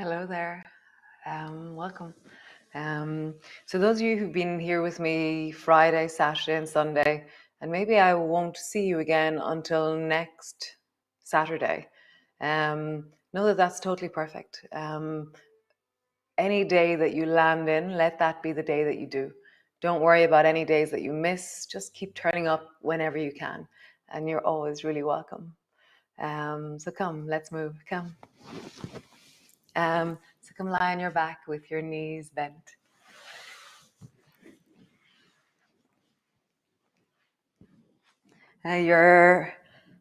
Hello there. Welcome. So those of you who've been here with me Friday, Saturday, and Sunday, and maybe I won't see you again until next Saturday, know that that's totally perfect. Any day that you land in, let that be the day that you do. Don't worry about any days that you miss. Just keep turning up whenever you can, and you're always really welcome. So come, let's move. Come. So come lie on your back with your knees bent. Your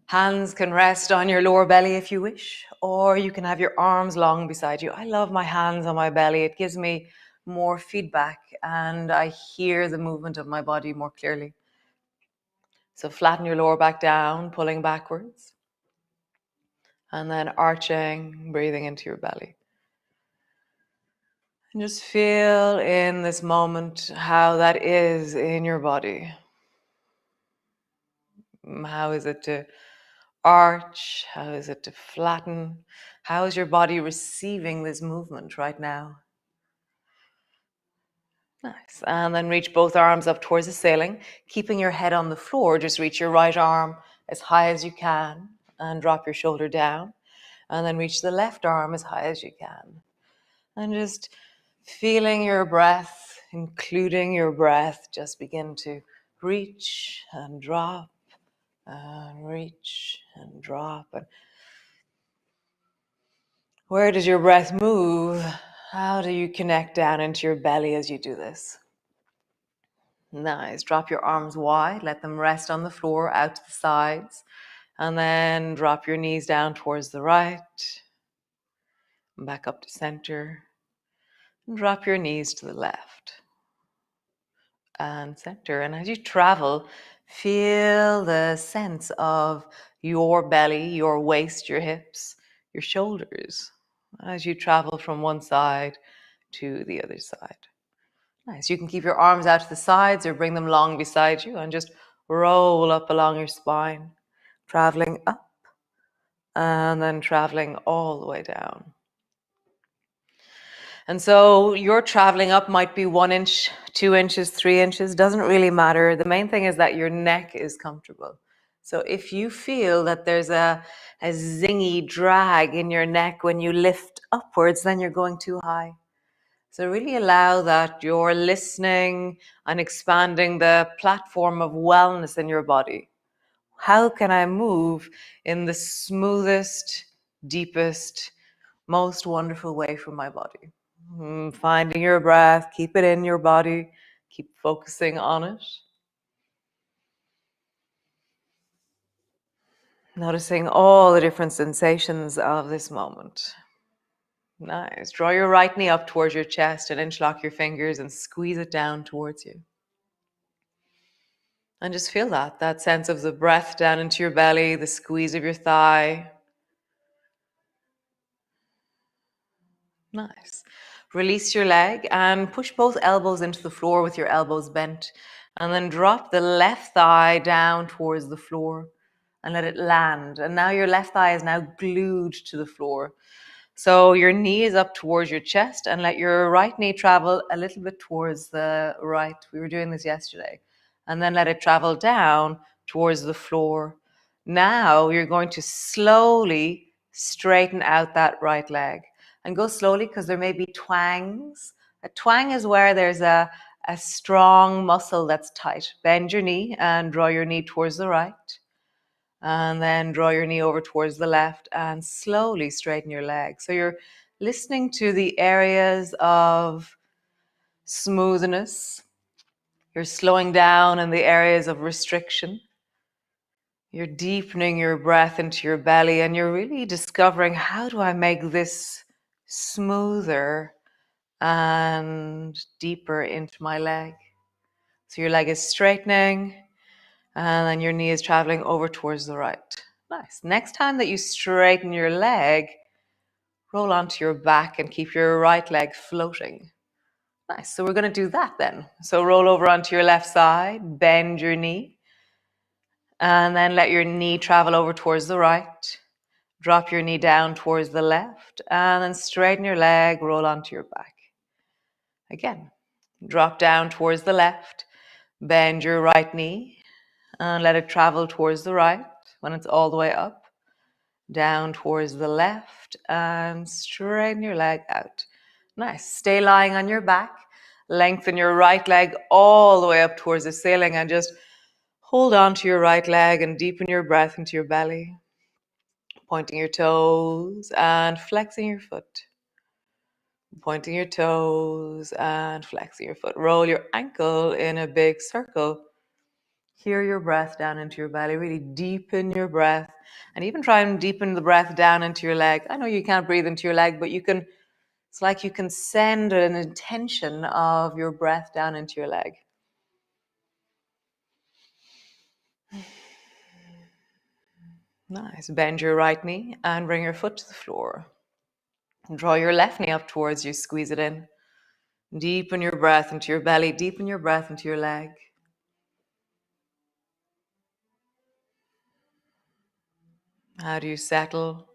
hands can rest on your lower belly if you wish, or you can have your arms long beside you. I love my hands on my belly. It gives me more feedback and I hear the movement of my body more clearly. So flatten your lower back down, pulling backwards, and then arching, breathing into your belly. And just feel in this moment how that is in your body. How is it to arch? How is it to flatten? How is your body receiving this movement right now? Nice. And then reach both arms up towards the ceiling, keeping your head on the floor. Just reach your right arm as high as you can and drop your shoulder down. And then reach the left arm as high as you can. And just feeling your breath, including your breath, just begin to reach and drop and reach and drop. And where does your breath move? How do you connect down into your belly as you do this? Nice. Drop your arms wide. Let them rest on the floor, out to the sides. And then drop your knees down towards the right. Back up to center. And drop your knees to the left. And center. And as you travel, feel the sense of your belly, your waist, your hips, your shoulders as you travel from one side to the other side. Nice. You can keep your arms out to the sides or bring them long beside you and just roll up along your spine, traveling up and then traveling all the way down. And so your traveling up might be 1 inch, 2 inches, 3 inches, doesn't really matter. The main thing is that your neck is comfortable. So if you feel that there's a zingy drag in your neck when you lift upwards, then you're going too high. So really allow that you're listening and expanding the platform of wellness in your body. How can I move in the smoothest, deepest, most wonderful way for my body? Finding your breath, keep it in your body, keep focusing on it. Noticing all the different sensations of this moment. Nice. Draw your right knee up towards your chest and interlock your fingers and squeeze it down towards you. And just feel that sense of the breath down into your belly, the squeeze of your thigh. Nice. Release your leg and push both elbows into the floor with your elbows bent. And then drop the left thigh down towards the floor and let it land. And now your left thigh is now glued to the floor. So your knee is up towards your chest and let your right knee travel a little bit towards the right. We were doing this yesterday. And then let it travel down towards the floor. Now you're going to slowly straighten out that right leg. And go slowly because there may be twangs. A twang is where there's a strong muscle that's tight. Bend your knee and draw your knee towards the right. And then draw your knee over towards the left and slowly straighten your leg. So you're listening to the areas of smoothness. You're slowing down in the areas of restriction. You're deepening your breath into your belly and you're really discovering, how do I make this smoother and deeper into my leg? So your leg is straightening and then your knee is traveling over towards the right. Nice. Next time that you straighten your leg, roll onto your back and keep your right leg floating. Nice. So we're going to do that then. So roll over onto your left side, bend your knee, and then let your knee travel over towards the right. Drop your knee down towards the left and then straighten your leg, roll onto your back. Again, drop down towards the left, bend your right knee and let it travel towards the right when it's all the way up. Down towards the left and straighten your leg out. Nice. Stay lying on your back. Lengthen your right leg all the way up towards the ceiling and just hold on to your right leg and deepen your breath into your belly. Pointing your toes and flexing your foot. Pointing your toes and flexing your foot. Roll your ankle in a big circle. Hear your breath down into your belly. Really deepen your breath. And even try and deepen the breath down into your leg. I know you can't breathe into your leg, but you can, it's like you can send an intention of your breath down into your leg. Nice. Bend your right knee and bring your foot to the floor. Draw your left knee up towards you. Squeeze it in. Deepen your breath into your belly. Deepen your breath into your leg. How do you settle?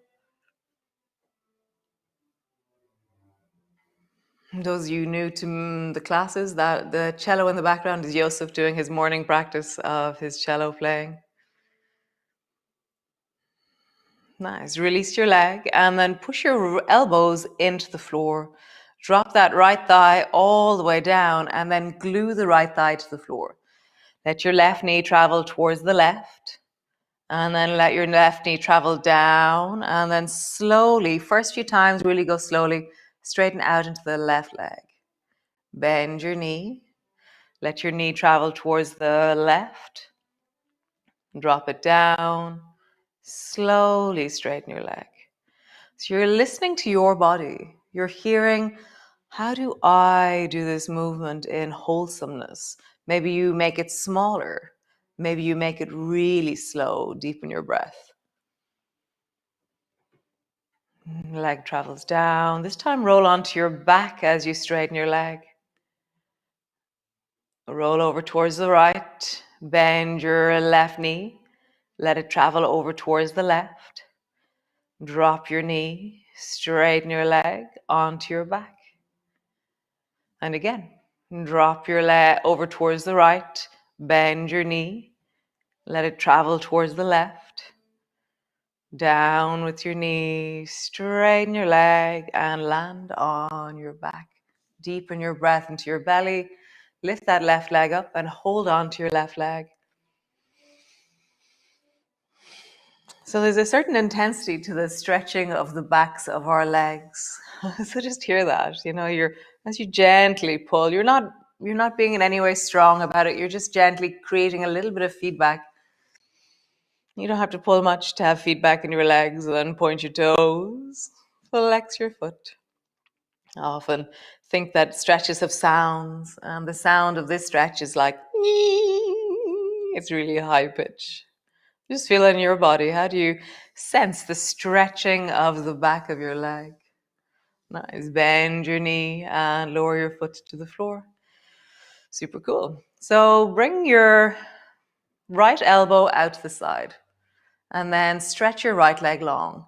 Those of you new to the classes, that the cello in the background is Yosef doing his morning practice of his cello playing. Nice. Release your leg and then push your elbows into the floor. Drop that right thigh all the way down and then glue the right thigh to the floor. Let your left knee travel towards the left and then let your left knee travel down and then slowly, first few times, really go slowly, straighten out into the left leg. Bend your knee. Let your knee travel towards the left. Drop it down. Slowly straighten your leg. So you're listening to your body. You're hearing, how do I do this movement in wholesomeness? Maybe you make it smaller. Maybe you make it really slow. Deepen your breath. Leg travels down. This time roll onto your back as you straighten your leg. Roll over towards the right. Bend your left knee. Let it travel over towards the left. Drop your knee. Straighten your leg onto your back. And again, drop your leg over towards the right. Bend your knee. Let it travel towards the left. Down with your knee. Straighten your leg and land on your back. Deepen your breath into your belly. Lift that left leg up and hold on to your left leg. So there's a certain intensity to the stretching of the backs of our legs. So just hear that. As you gently pull, you're not being in any way strong about it. You're just gently creating a little bit of feedback. You don't have to pull much to have feedback in your legs. Then point your toes, flex your foot. I often think that stretches have sounds, and the sound of this stretch is like, it's really high pitch. Just feel it in your body. How do you sense the stretching of the back of your leg? Nice. Bend your knee and lower your foot to the floor. Super cool. So bring your right elbow out to the side and then stretch your right leg long.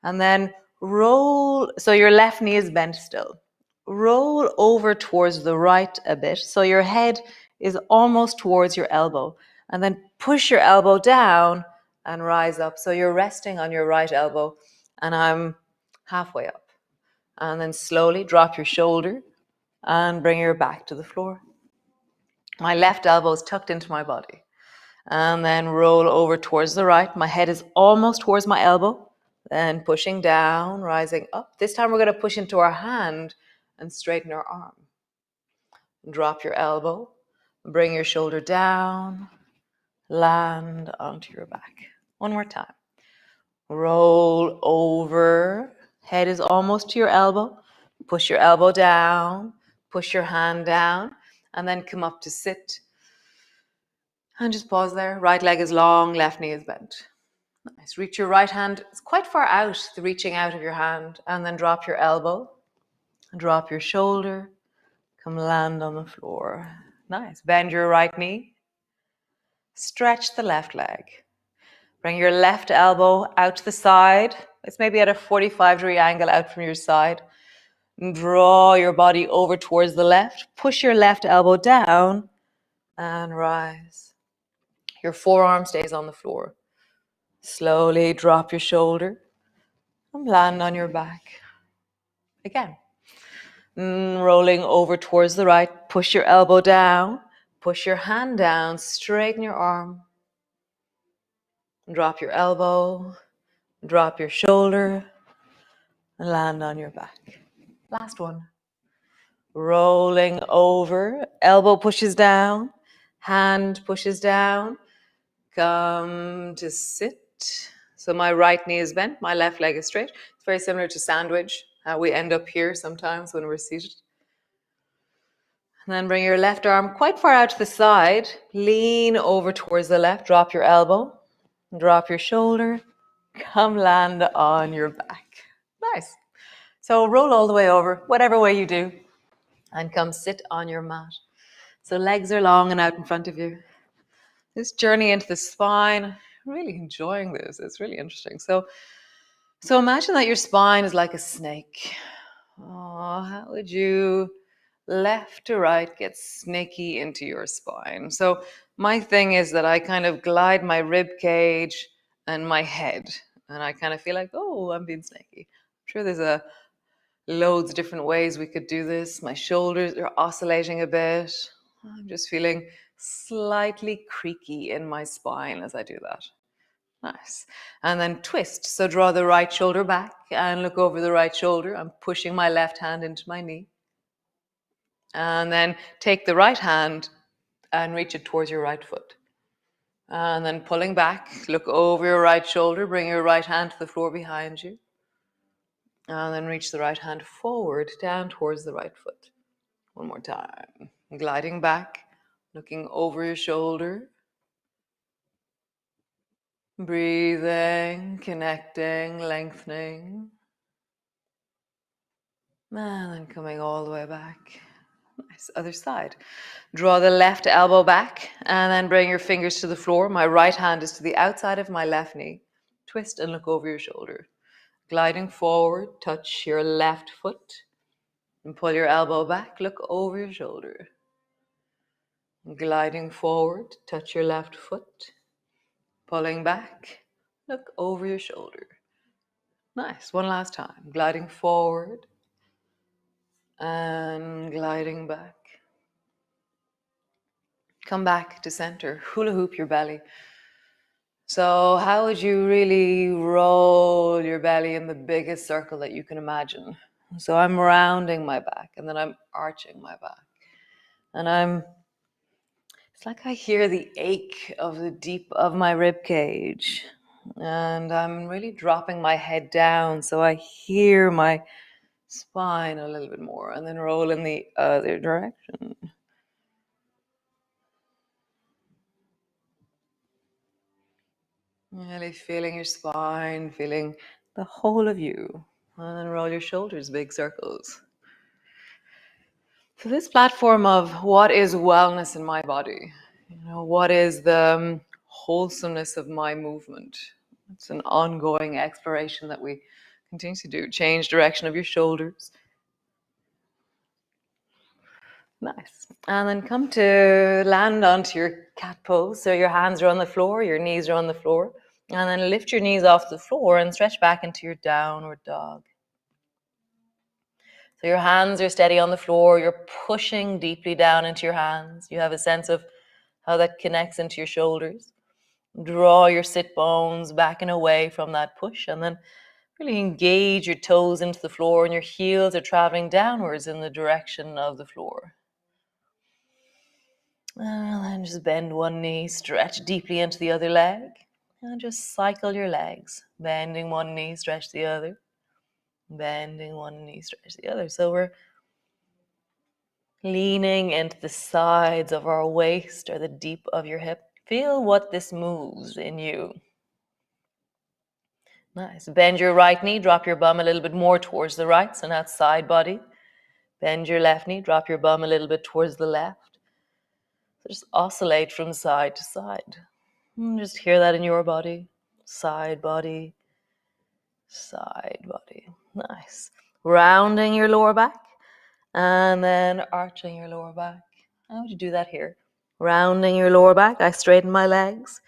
And then roll, so your left knee is bent still. Roll over towards the right a bit, so your head is almost towards your elbow. And then push your elbow down and rise up. So you're resting on your right elbow, and I'm halfway up. And then slowly drop your shoulder and bring your back to the floor. My left elbow is tucked into my body. And then roll over towards the right. My head is almost towards my elbow. Then pushing down, rising up. This time we're going to push into our hand and straighten our arm. Drop your elbow. Bring your shoulder down. Land onto your back. One more time. Roll over. Head is almost to your elbow. Push your elbow down. Push your hand down. And then come up to sit. And just pause there. Right leg is long, left knee is bent. Nice. Reach your right hand. It's quite far out, the reaching out of your hand. And then drop your elbow. Drop your shoulder. Come land on the floor. Nice. Bend your right knee. Stretch the left leg. Bring your left elbow out to the side. It's maybe at a 45-degree angle out from your side. And draw your body over towards the left. Push your left elbow down and rise. Your forearm stays on the floor. Slowly drop your shoulder and land on your back. Again. Rolling over towards the right. Push your elbow down. Push your hand down. Straighten your arm. Drop your elbow. Drop your shoulder. And land on your back. Last one. Rolling over. Elbow pushes down. Hand pushes down. Come to sit. So my right knee is bent, my left leg is straight. It's very similar to sandwich, how we end up here sometimes when we're seated. And then bring your left arm quite far out to the side. Lean over towards the left. Drop your elbow. Drop your shoulder. Come land on your back. Nice. So roll all the way over, whatever way you do. And come sit on your mat. So legs are long and out in front of you. This journey into the spine, really enjoying this. It's really interesting. So imagine that your spine is like a snake. Oh, how would you left to right get snaky into your spine? So my thing is that I kind of glide my rib cage and my head, and I kind of feel like, oh, I'm being snaky. I'm sure there's loads of different ways we could do this. My shoulders are oscillating a bit. I'm just feeling slightly creaky in my spine as I do that. Nice. And then twist. So draw the right shoulder back and look over the right shoulder. I'm pushing my left hand into my knee. And then take the right hand and reach it towards your right foot. And then pulling back, look over your right shoulder, bring your right hand to the floor behind you. And then reach the right hand forward, down towards the right foot. One more time. Gliding back, looking over your shoulder. Breathing, connecting, lengthening. And then coming all the way back. Nice. Other side. Draw the left elbow back and then bring your fingers to the floor. My right hand is to the outside of my left knee. Twist and look over your shoulder. Gliding forward, touch your left foot and pull your elbow back. Look over your shoulder. Gliding forward, touch your left foot. Pulling back, look over your shoulder. Nice. One last time. Gliding forward and gliding back. Come back to center. Hula hoop your belly. So how would you really roll your belly in the biggest circle that you can imagine? So I'm rounding my back and then I'm arching my back. And it's like I hear the ache of the deep of my rib cage. And I'm really dropping my head down so I hear my spine a little bit more, and then roll in the other direction. Really feeling your spine, feeling the whole of you. And then roll your shoulders, big circles. So this platform of what is wellness in my body? What is the wholesomeness of my movement? It's an ongoing exploration that we continue to do. Change direction of your shoulders. Nice. And then come to land onto your cat pose. So your hands are on the floor, your knees are on the floor. And then lift your knees off the floor and stretch back into your downward dog. So your hands are steady on the floor. You're pushing deeply down into your hands. You have a sense of how that connects into your shoulders. Draw your sit bones back and away from that push. And then really engage your toes into the floor, and your heels are traveling downwards in the direction of the floor. And then just bend one knee, stretch deeply into the other leg, and just cycle your legs. Bending one knee, stretch the other. Bending one knee, stretch the other. So we're leaning into the sides of our waist or the deep of your hip. Feel what this moves in you. Nice. Bend your right knee, drop your bum a little bit more towards the right, so that's side body. Bend your left knee, drop your bum a little bit towards the left. So just oscillate from side to side. And just hear that in your body. side body, side body. Nice. Rounding your lower back and then arching your lower back. How would you do that here? Rounding your lower back, I straighten my legs.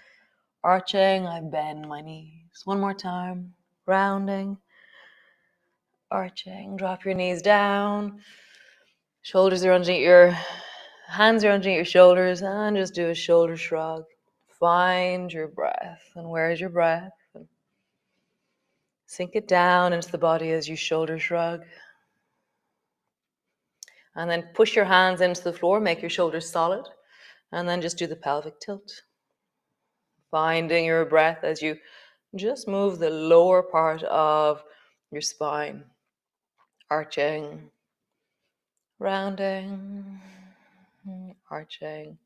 Arching, I bend my knees. One more time. Rounding, arching. Drop your knees down. Shoulders are underneath your, hands are underneath your shoulders, and just do a shoulder shrug. Find your breath. And where's your breath? And sink it down into the body as you shoulder shrug. And then push your hands into the floor, make your shoulders solid, and then just do the pelvic tilt. Finding your breath as you just move the lower part of your spine. Arching, rounding, arching,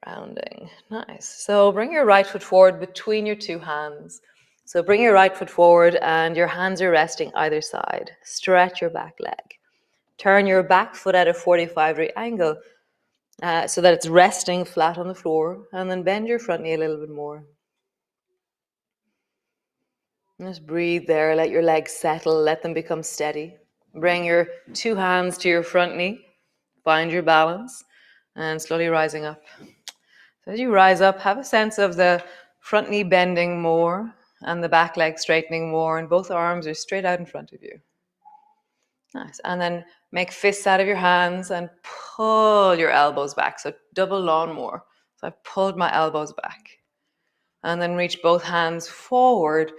rounding. Nice. So bring your right foot forward between your two hands. So bring your right foot forward and your hands are resting either side. Stretch your back leg. Turn your back foot at a 45-degree angle so that it's resting flat on the floor, and then bend your front knee a little bit more. Just breathe there, let your legs settle, let them become steady. Bring your two hands to your front knee, find your balance, and slowly rising up. So as you rise up, have a sense of the front knee bending more and the back leg straightening more, and both arms are straight out in front of you. Nice. And then make fists out of your hands and pull your elbows back. So double lawnmower. So I've pulled my elbows back. And then reach both hands forward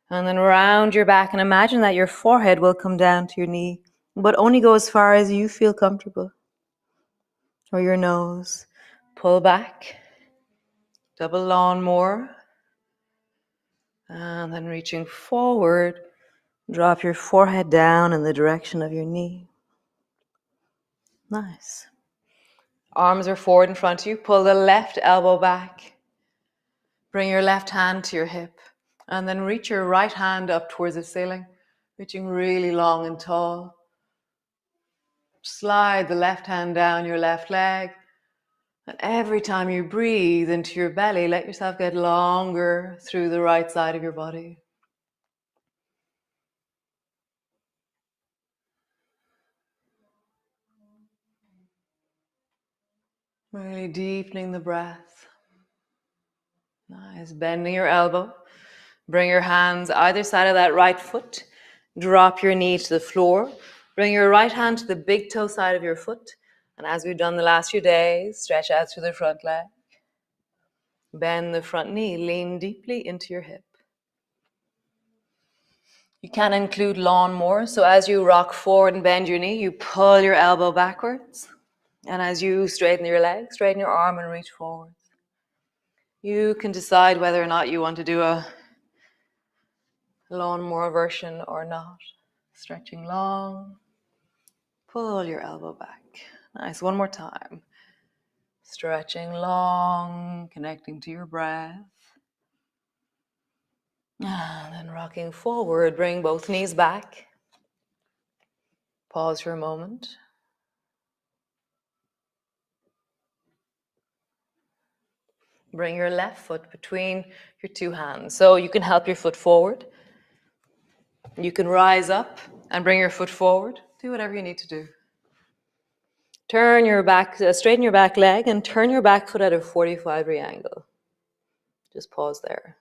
and then round your back and imagine that your forehead will come down to your knee, but only go as far as you feel comfortable. Or your nose. Pull back. Double lawnmower. And then reaching forward, drop your forehead down in the direction of your knee. Nice. Arms are forward in front of you. Pull the left elbow back. Bring your left hand to your hip. And then reach your right hand up towards the ceiling, reaching really long and tall. Slide the left hand down your left leg. And every time you breathe into your belly, let yourself get longer through the right side of your body. Really deepening the breath. Nice. Bending your elbow. Bring your hands either side of that right foot. Drop your knee to the floor. Bring your right hand to the big toe side of your foot. And as we've done the last few days, stretch out through the front leg. Bend the front knee. Lean deeply into your hip. You can include lawnmower. So as you rock forward and bend your knee, you pull your elbow backwards. And as you straighten your leg, straighten your arm and reach forward. You can decide whether or not you want to do a lawnmower version or not. Stretching long. Pull your elbow back. Nice. One more time. Stretching long, connecting to your breath. And then rocking forward. Bring both knees back. Pause for a moment. Bring your left foot between your two hands. So you can help your foot forward. You can rise up and bring your foot forward. Do whatever you need to do. Turn your back, straighten your back leg and turn your back foot at a 45-degree angle. Just pause there.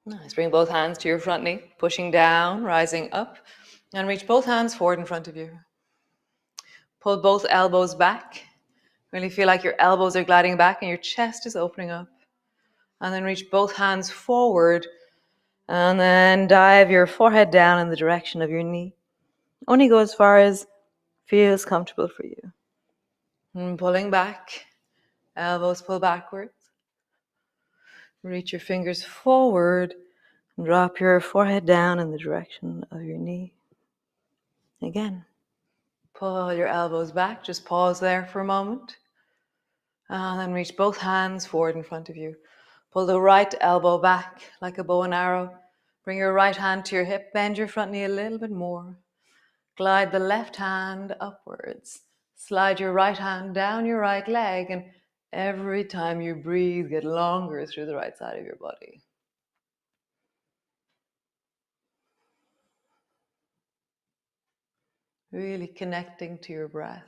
Nice. Bring both hands to your front knee, pushing down, rising up, and reach both hands forward in front of you. Pull both elbows back. Really feel like your elbows are gliding back and your chest is opening up. And then reach both hands forward and then dive your forehead down in the direction of your knee. Only go as far as feels comfortable for you. And pulling back, elbows pull backwards. Reach your fingers forward and drop your forehead down in the direction of your knee. Again, pull your elbows back. Just pause there for a moment. And then reach both hands forward in front of you. Pull the right elbow back like a bow and arrow. Bring your right hand to your hip. Bend your front knee a little bit more. Glide the left hand upwards. Slide your right hand down your right leg and Every time you breathe, get longer through the right side of your body. Really connecting to your breath.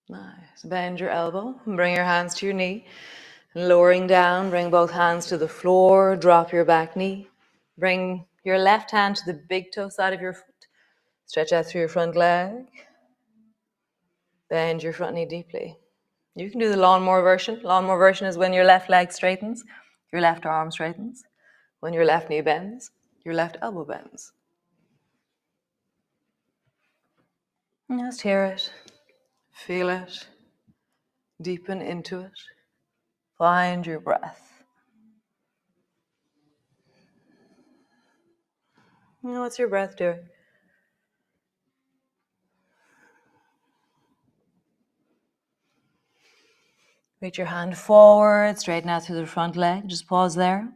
Nice. Bend your elbow and bring your hands to your knee. Lowering down, bring both hands to the floor, drop your back knee. Bring your left hand to the big toe side of your foot. Stretch out through your front leg. Bend your front knee deeply. You can do the lawnmower version. Lawnmower version is when your left leg straightens, your left arm straightens. When your left knee bends, your left elbow bends. Just hear it. Feel it. Deepen into it. Find your breath. What's your breath doing? Reach your hand forward, straighten out through the front leg. Just pause there.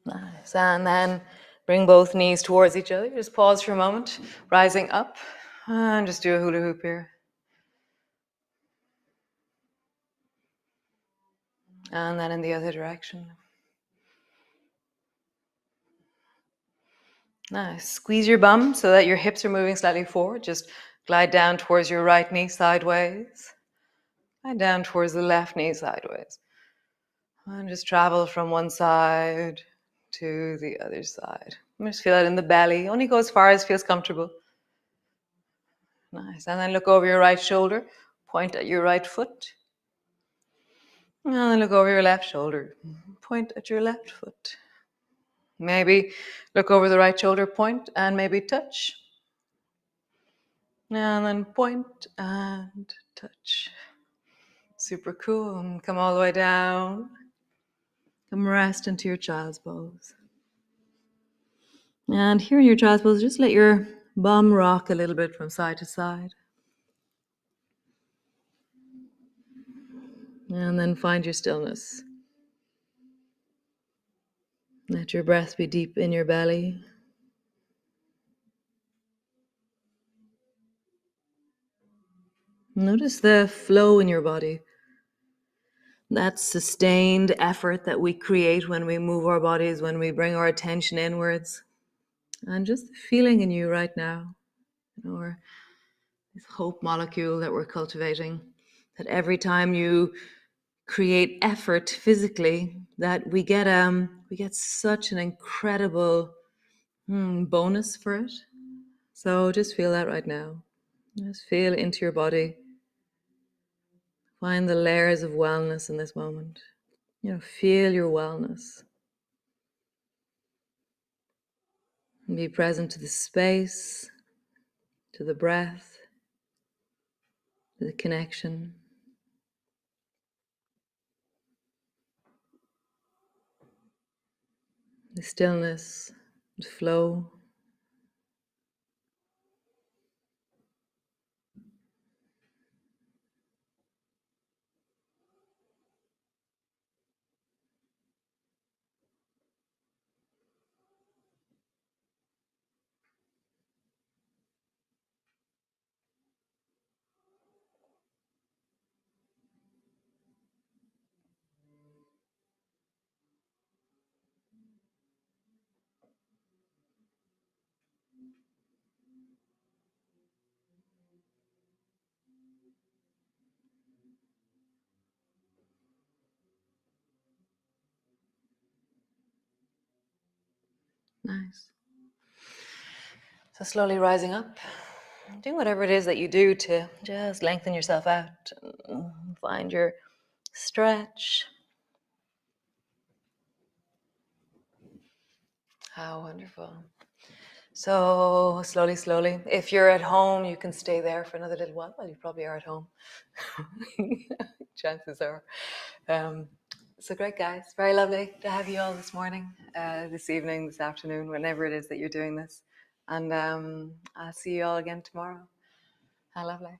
Nice. And then bring both knees towards each other. Just pause for a moment, rising up. And just do a hula hoop here. And then in the other direction. Nice. Squeeze your bum so that your hips are moving slightly forward. Just glide down towards your right knee sideways. And down towards the left knee sideways. And just travel from one side to the other side. Just feel it in the belly. Only go as far as feels comfortable. Nice. And then look over your right shoulder. Point at your right foot. And then look over your left shoulder. Point at your left foot. Maybe look over the right shoulder, point, and maybe touch. And then point and touch. Super cool. And come all the way down. Come rest into your child's pose. And here in your child's pose, just let your bum rock a little bit from side to side. And then find your stillness. Let your breath be deep in your belly. Notice the flow in your body. That sustained effort that we create when we move our bodies, when we bring our attention inwards. And just the feeling in you right now. Or this hope molecule that we're cultivating. That every time you create effort physically, that we get such an incredible bonus for it. So just feel that right now. Just feel into your body. Find the layers of wellness in this moment. Feel your wellness. And be present to the space, to the breath, to the connection. The stillness, the flow. Nice. So slowly rising up, doing whatever it is that you do to just lengthen yourself out, find your stretch. How wonderful. So slowly, if you're at home, you can stay there for another little while. Well, you probably are at home. Chances are. So great, guys. Very lovely to have you all this morning, this evening, this afternoon, whenever it is that you're doing this. And I'll see you all again tomorrow. How lovely.